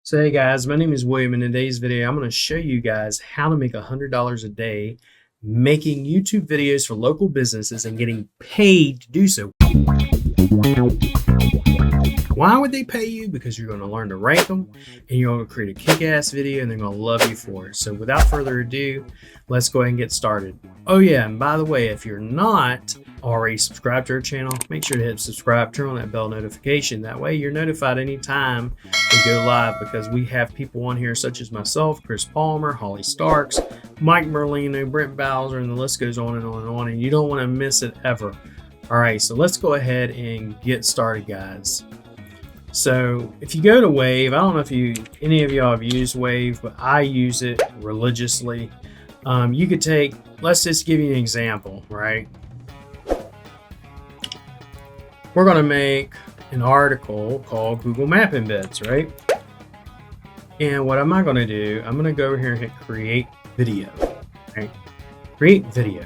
So hey guys, my name is William. In today's video, I'm going to show you guys how to make $100 a day making YouTube videos for local businesses and getting paid to do so. Why would they pay you? Because you're going to learn to rank them and you're going to create a kick-ass video and they're going to love you for it. So without further ado, let's go ahead and get started. Oh yeah, and by the way, if you're not already subscribed to our channel, make sure to hit subscribe, turn on that bell notification. That way you're notified anytime we go live, because we have people on here such as myself, Chris Palmer, Holly Starks, Mike Merlino, Brent Bowser, and the list goes on and on and on, and you don't want to miss it ever. All right, so let's go ahead and get started, guys. So if you go to Wave, I don't know if any of y'all have used Wave, but I use it religiously. You could take, let's just give you an example, right? We're going to make an article called Google Map Embeds, right? And what am I going to do? I'm going to go over here and hit create video, right? Create video.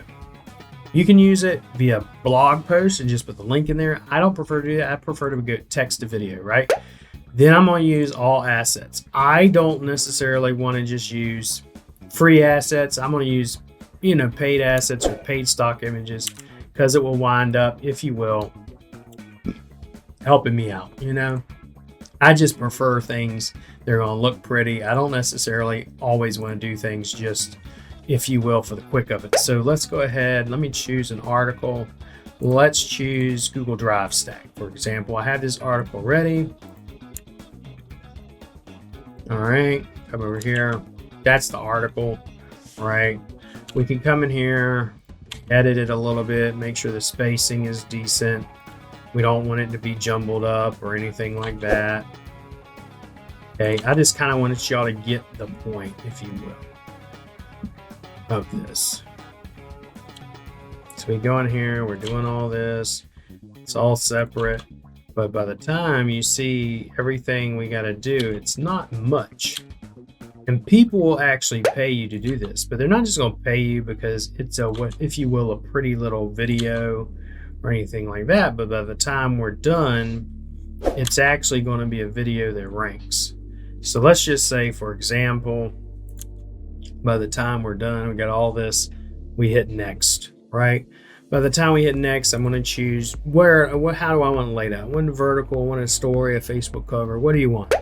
You can use it via blog post and just put the link in there. I don't prefer to do that. I prefer to go text to video, right? Then I'm going to use all assets. I don't necessarily want to just use free assets. I'm going to use, paid assets or paid stock images, because it will wind up, if you will, helping me out. I just prefer things they're going to look pretty. I don't necessarily always want to do things just, if you will, for the quick of it. So let's go ahead. Let me choose an article. Let's choose Google Drive Stack, for example. I have this article ready. All right, come over here. That's the article, right? We can come in here, edit it a little bit, make sure the spacing is decent. We don't want it to be jumbled up or anything like that. Okay, I just kind of wanted y'all to get the point, if you will, of this. So we go in here, we're doing all this. It's all separate. But by the time you see everything we got to do, it's not much. And people will actually pay you to do this, but they're not just going to pay you because it's a, if you will, a pretty little video or anything like that. But by the time we're done, it's actually going to be a video that ranks. So let's just say, for example, by the time we're done, we got all this, we hit next, right? By the time we hit next, I'm going to choose how do I want to lay it out? One vertical, one a story, a Facebook cover. What do you want?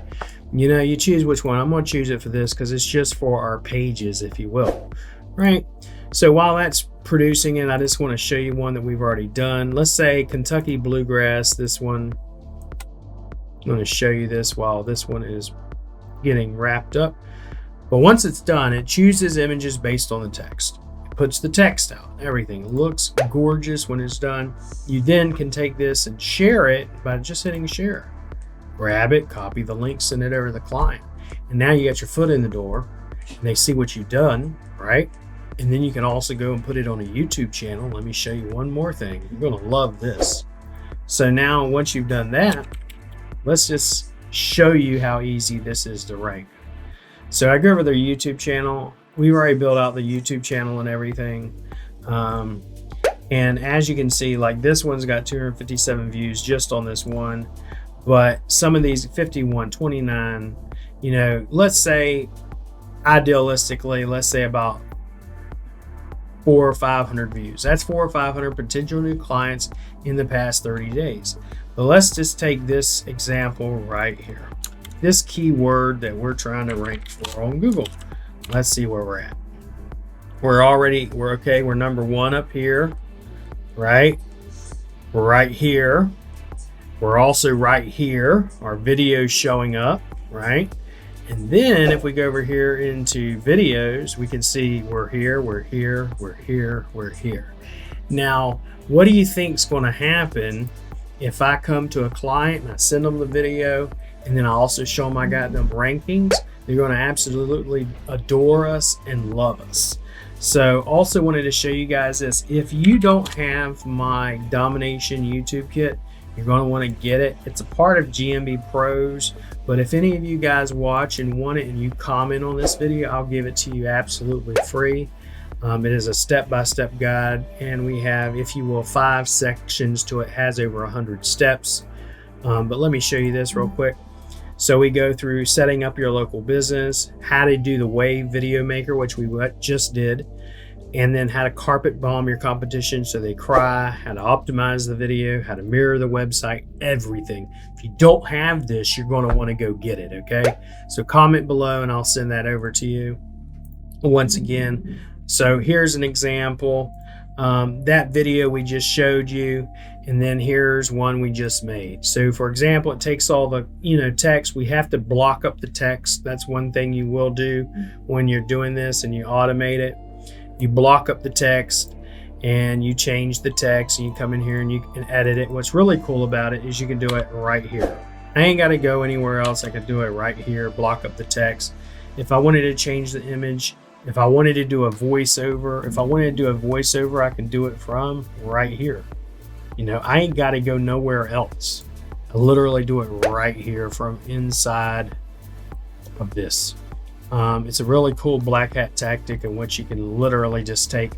You choose which one. I'm going to choose it for this because it's just for our pages, if you will, right? So while that's producing it, I just want to show you one that we've already done. Let's say Kentucky Bluegrass, this one. I'm going to show you this while this one is getting wrapped up. But once it's done, it chooses images based on the text. It puts the text out. Everything looks gorgeous when it's done. You then can take this and share it by just hitting share. Grab it, copy the link, send it over to the client. And now you got your foot in the door and they see what you've done, right? And then you can also go and put it on a YouTube channel. Let me show you one more thing. You're going to love this. So now once you've done that, let's just show you how easy this is to rank. So I go over their YouTube channel. We've already built out the YouTube channel and everything. And as you can see, like this one's got 257 views just on this one. But some of these 51, 29, let's say idealistically, let's say about 400 or 500 views. That's 400 or 500 potential new clients in the past 30 days. But let's just take this example right here. This keyword that we're trying to rank for on Google. Let's see where we're at. We're okay. We're number one up here, right? We're right here. We're also right here. Our video's showing up, right? And then if we go over here into videos, we can see we're here, we're here, we're here, we're here. Now, what do you think is going to happen if I come to a client and I send them the video and then I also show them I got them rankings? They're going to absolutely adore us and love us. So also wanted to show you guys this. If you don't have my Domination YouTube kit, you're going to want to get it. It's a part of GMB Pros, but if any of you guys watch and want it and you comment on this video, I'll give it to you absolutely free. It is a step-by-step guide, and we have, if you will, 5 sections to it. Has over 100 steps. But let me show you this real quick. So we go through setting up your local business, how to do the Wave video maker, which we just did, and then how to carpet bomb your competition so they cry, how to optimize the video, how to mirror the website, everything. If you don't have this, you're going to want to go get it, okay? So comment below and I'll send that over to you once again. So here's an example. That video we just showed you, and then here's one we just made. So for example, it takes all the text. We have to block up the text. That's one thing you will do when you're doing this and you automate it. You block up the text and you change the text, and you come in here and you can edit it. What's really cool about it is you can do it right here. I ain't got to go anywhere else. I can do it right here, block up the text. If I wanted to change the image, if I wanted to do a voiceover, I can do it from right here. I ain't got to go nowhere else. I literally do it right here from inside of this. It's a really cool black hat tactic in which you can literally just take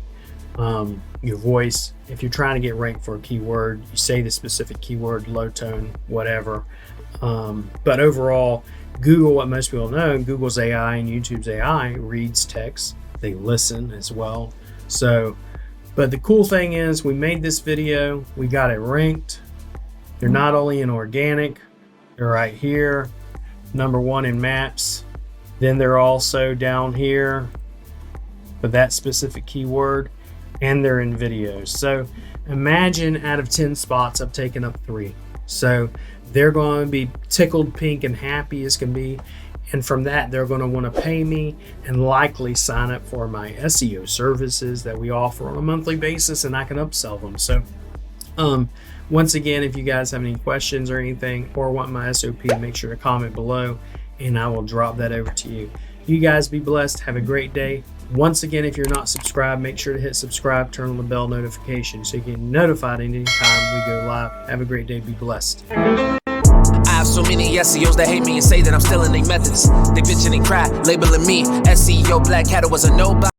your voice. If you're trying to get ranked for a keyword, you say the specific keyword, low tone, whatever. But overall, Google, what most people know, Google's AI and YouTube's AI reads text. They listen as well. So, but the cool thing is we made this video, we got it ranked. They're not only in organic, they're right here, #1 in maps. Then they're also down here for that specific keyword, and they're in videos. So imagine out of 10 spots, I've taken up 3. So they're going to be tickled pink and happy as can be. And from that, they're going to want to pay me and likely sign up for my SEO services that we offer on a monthly basis, and I can upsell them. So once again, if you guys have any questions or anything, or want my SOP, make sure to comment below and I will drop that over to you. You guys be blessed. Have a great day. Once again, if you're not subscribed, make sure to hit subscribe, turn on the bell notification so you get notified anytime we go live. Have a great day. Be blessed. I have so many SEOs that hate me and say that I'm stealing their methods. They bitching and cry, labeling me SEO black hat was a nobody.